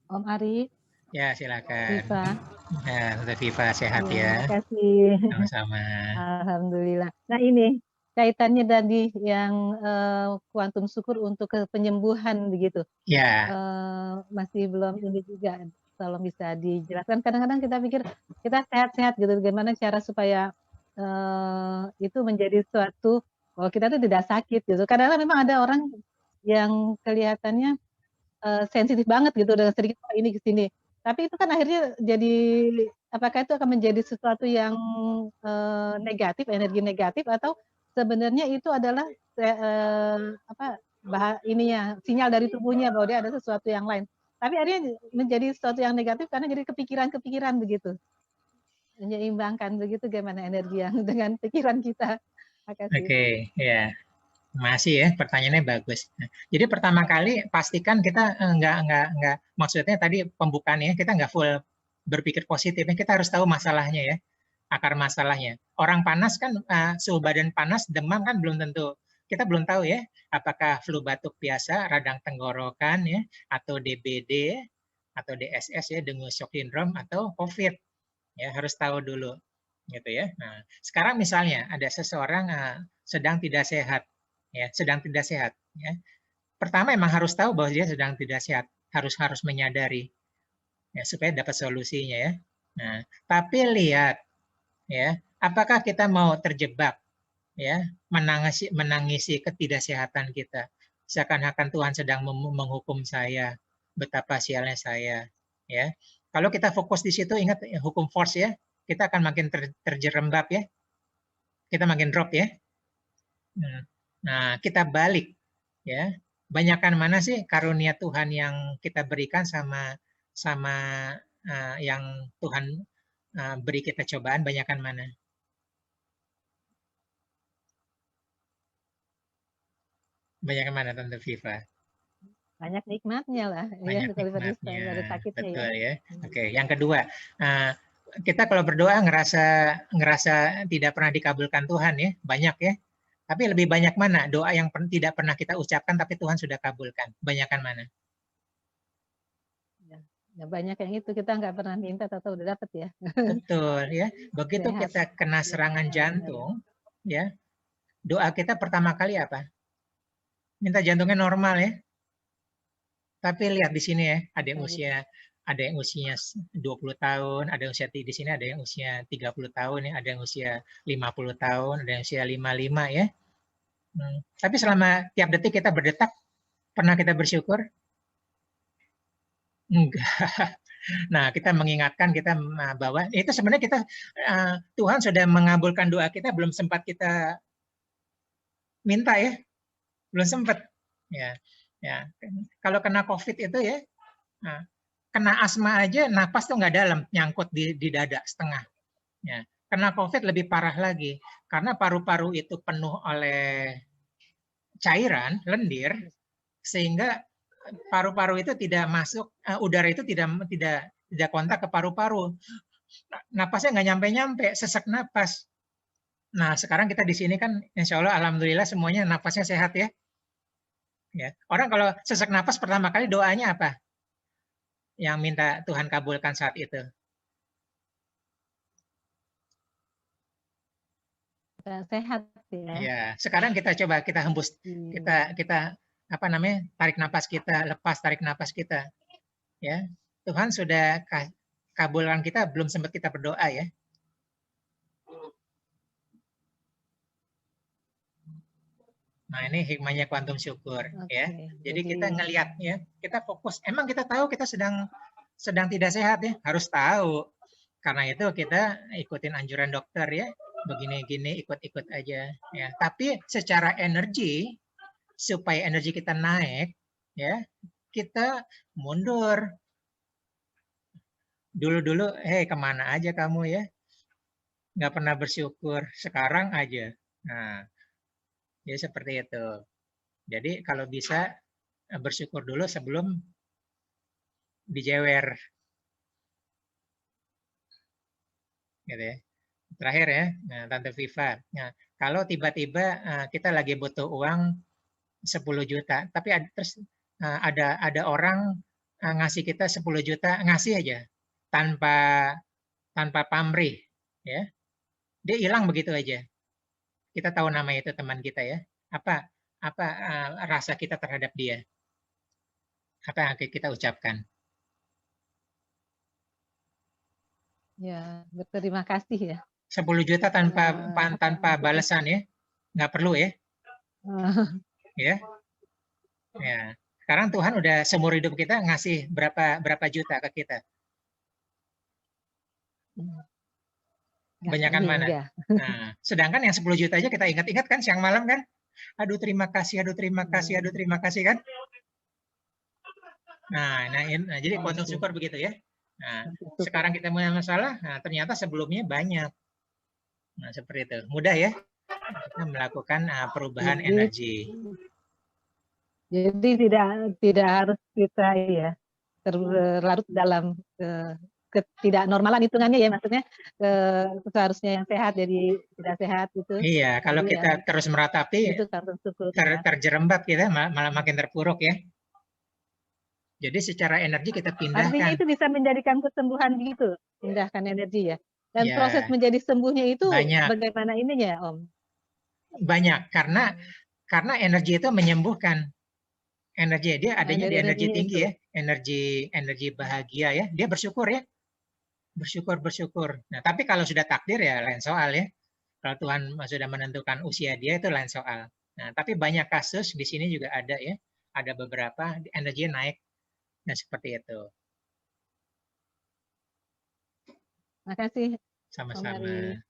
Om Ari, Ya, silakan. Viva. Nah, Tante Viva sehat Ya, ya. makasih. Sama-sama. Alhamdulillah. Nah, ini kaitannya tadi yang kuantum syukur untuk penyembuhan begitu. Ya, Masih belum ini juga. Tolong bisa dijelaskan. Kadang-kadang kita pikir kita sehat-sehat gitu. Bagaimana cara supaya itu menjadi suatu bahwa kita tuh tidak sakit gitu. Kadang-kadang memang ada orang yang kelihatannya sensitif banget gitu dengan sedikit oh ini ke sini. Tapi itu kan akhirnya jadi apakah itu akan menjadi sesuatu yang negatif, energi negatif atau sebenarnya itu adalah apa ininya sinyal dari tubuhnya bahwa dia ada sesuatu yang lain. Tapi akhirnya menjadi sesuatu yang negatif karena jadi kepikiran-kepikiran begitu. Menyeimbangkan begitu gimana energi yang dengan pikiran kita. Makasih. oke. Ya, masih ya. Pertanyaannya bagus. Nah, jadi pertama kali pastikan kita nggak. Maksudnya tadi pembukaannya kita nggak full berpikir positif. Kita harus tahu masalahnya ya, akar masalahnya. Orang panas kan suhu badan panas, demam kan belum tentu. Kita belum tahu ya, apakah flu batuk biasa, radang tenggorokan ya, atau DBD atau DSS ya, dengue shock syndrome atau COVID. Ya, harus tahu dulu gitu ya. Nah, sekarang misalnya ada seseorang sedang tidak sehat ya, sedang tidak sehat ya. Pertama emang harus tahu bahwa dia sedang tidak sehat, harus harus menyadari ya supaya dapat solusinya ya. Nah, tapi lihat ya, apakah kita mau terjebak ya, menangisi ketidaksehatan kita. Seakan-akan Tuhan sedang menghukum saya, betapa sialnya saya ya. Kalau kita fokus di situ, ingat hukum force ya, kita akan makin terjerembab ya, kita makin drop ya. Nah, kita balik ya. Banyakkan mana sih karunia Tuhan yang kita berikan sama sama yang Tuhan beri kita cobaan, banyakkan mana? Banyakkan mana Tante Viva? Banyak nikmatnya lah ya Banyak daripada nikmatnya, daripada sakitnya ya. betul ya. Oke, yang kedua, kita kalau berdoa ngerasa ngerasa tidak pernah dikabulkan Tuhan ya, banyak ya. Tapi lebih banyak mana doa yang tidak pernah kita ucapkan tapi Tuhan sudah kabulkan? Banyakkan mana? Ya, ya banyak yang itu kita nggak pernah minta atau udah dapet ya. Betul ya. Begitu Sehat. kita kena Ya, serangan benar. jantung, ya, doa kita pertama kali apa? Minta jantungnya normal ya. Tapi lihat di sini ya, Bisa gitu. ada yang usianya 20 tahun, ada yang usia di sini ada yang usia 30 tahun ya, ada yang usia 50 tahun, ada yang usia 55 ya. Tapi selama tiap detik kita berdetak, pernah kita bersyukur? Enggak. Nah, kita mengingatkan kita bahwa itu sebenarnya kita Tuhan sudah mengabulkan doa kita belum sempat kita minta ya, belum sempat. Ya, ya. Kalau kena COVID itu ya, nah, kena asma aja napas tuh nggak dalam, nyangkut di dada setengah. Ya. Kena COVID lebih parah lagi, karena paru-paru itu penuh oleh cairan, lendir, sehingga paru-paru itu tidak masuk, udara itu tidak kontak ke paru-paru. Napasnya nggak nyampe-nyampe, sesak napas. Nah, sekarang kita di sini kan, insya Allah, alhamdulillah semuanya napasnya sehat ya. Ya. Orang kalau sesak napas pertama kali doanya apa? Yang minta Tuhan kabulkan saat itu. Sehat ya. Ya, sekarang kita coba kita hembus, kita Iya. kita apa namanya, tarik napas kita, lepas tarik napas kita. Ya, Tuhan sudah kabulkan kita, belum sempat kita berdoa ya. Nah, ini hikmahnya kuantum syukur ya. Oke. Jadi Jadi kita ngelihat ya, kita fokus. Emang kita tahu kita sedang sedang tidak sehat ya, harus tahu. Karena itu kita ikutin anjuran dokter ya, begini-gini ikut-ikut aja ya. Tapi secara energi, supaya energi kita naik ya, kita mundur. Dulu-dulu, hei kemana aja kamu ya? Nggak pernah bersyukur, sekarang aja. Nah, ya seperti itu. Jadi kalau bisa bersyukur dulu sebelum dijewer, gitu ya. Terakhir ya, nah, Tante Viva. Nah, kalau tiba-tiba kita lagi butuh uang 10 juta, tapi ada orang ngasih kita 10 juta, ngasih aja tanpa pamrih, ya. Dia hilang begitu aja. Kita tahu nama itu teman kita ya. Apa rasa kita terhadap dia? Apa yang akan kita ucapkan? Ya, berterima kasih ya. 10 juta tanpa balasan ya. Nggak perlu ya. Ya. Ya. Sekarang Tuhan udah seumur hidup kita ngasih berapa juta ke kita? Banyakan mana? Nah, sedangkan yang 10 juta aja kita ingat-ingat kan siang malam kan? Aduh terima kasih, aduh terima kasih, aduh terima kasih kan? Nah jadi potong syukur begitu ya. Nah, sekarang kita punya masalah, nah ternyata sebelumnya banyak. Nah, seperti itu. Mudah ya kita melakukan perubahan energi. Jadi tidak harus kita ya terlarut dalam ketidaknormalan hitungannya ya, maksudnya seharusnya yang sehat jadi tidak sehat gitu. Iya, kalau jadi kita terus meratapi itu syukur, terjerembab kita malah makin terpuruk ya. Jadi secara energi kita pindahkan. Artinya itu bisa menjadikan kesembuhan gitu, pindahkan energi ya. Dan ya, proses menjadi sembuhnya itu banyak. Bagaimana ininya Om? Banyak karena energi itu menyembuhkan. Energi dia adanya di energi tinggi itu. Ya, energi bahagia ya. Dia bersyukur ya. Bersyukur. Nah, tapi kalau sudah takdir ya lain soal ya. Kalau Tuhan sudah menentukan usia dia itu lain soal. Nah, tapi banyak kasus di sini juga ada ya. Ada beberapa energi naik. Nah, seperti itu. Makasih. Sama-sama.